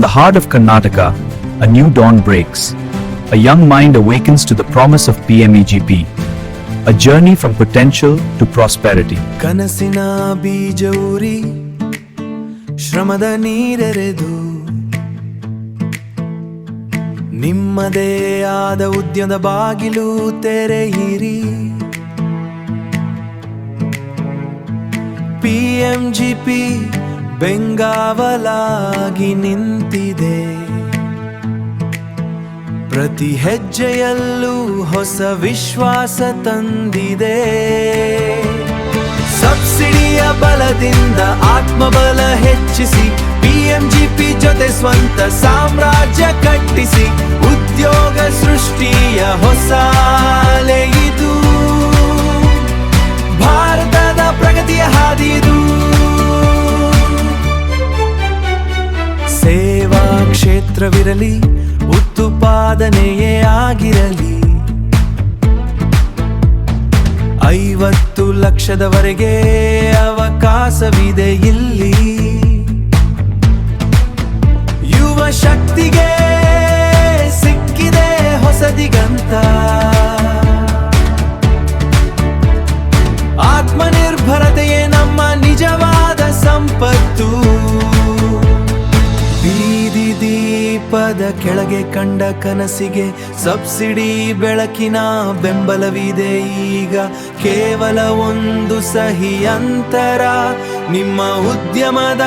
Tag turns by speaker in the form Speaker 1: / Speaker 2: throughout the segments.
Speaker 1: From the heart of Karnataka, a new dawn breaks. A young mind awakens to the promise of PMEGP, a journey from potential to prosperity.
Speaker 2: ಕನಸಿನ ಬೀಜ ಊರಿ ಶ್ರಮದ ನೀರೆರೆದು ನಿಮ್ಮದೇ ಆದ ಉದ್ಯಮದ ಬಾಗಿಲು ತೆರೆಯಿರಿ. PMGP ಬೆಂಗಾವಲಾಗಿ ನಿಂತಿದೆ, ಪ್ರತಿ ಹೆಜ್ಜೆಯಲ್ಲೂ ಹೊಸ ವಿಶ್ವಾಸ ತಂದಿದೆ. ಸಬ್ಸಿಡಿಯ ಬಲದಿಂದ ಆತ್ಮಬಲ ಹೆಚ್ಚಿಸಿ, PMGP ಜೊತೆ ಸ್ವಂತ ಸಾಮ್ರಾಜ್ಯ ಕಟ್ಟಿಸಿ, ಉದ್ಯೋಗ ಸೃಷ್ಟಿಯ ಹೊಸ ಅಲೆ ಇದು, ಭಾರತದ ಪ್ರಗತಿಯ ಹಾದಿದು. ಸೇವಾ ಕ್ಷೇತ್ರವಿರಲಿ, ಉತ್ಪಾದನೆಯೇ ಆಗಿರಲಿ, 50 ಲಕ್ಷದವರೆಗೆ ಅವಕಾಶವಿದೆ ಇಲ್ಲಿ. ಯುವ ಶಕ್ತಿಗೆ ಸಿಕ್ಕಿದೆ ಹೊಸ ದಿಗಂತ, ಆತ್ಮನಿರ್ಭರತೆಯೇ ನಮ್ಮ ನಿಜವಾದ ಸಂಪತ್ತು. ಬೀದಿ ದೀಪದ ಕೆಳಗೆ ಕಂಡ ಕನಸಿಗೆ ಸಬ್ಸಿಡಿ ಬೆಳಕಿನ ಬೆಂಬಲವಿದೆ ಈಗ. ಕೇವಲ ಒಂದು ಸಹಿ ಅಂತರ, ನಿಮ್ಮ ಉದ್ಯಮದ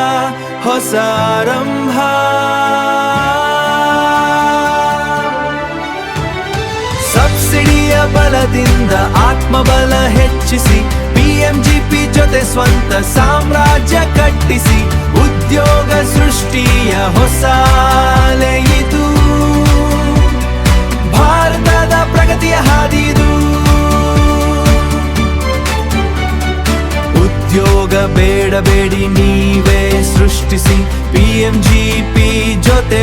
Speaker 2: ಹೊಸ ಆರಂಭ. ಸಬ್ಸಿಡಿಯ ಬಲದಿಂದ ಆತ್ಮಬಲ ಹೆಚ್ಚಿಸಿ, PMGP ಜೊತೆ ಸ್ವಂತ ಸಾಮ್ರಾಜ್ಯ ಕಟ್ಟಿಸಿ, ಉದ್ಯೋಗ ಸೃಷ್ಟಿಯ ಹೊಸ ಅಲೆ ಇದು, ಭಾರತದ ಪ್ರಗತಿಯ ಹಾದಿದು. ಉದ್ಯೋಗ ಬೇಡಬೇಡಿ, ನೀವೇ ಸೃಷ್ಟಿಸಿ, PMGP ಜೊತೆ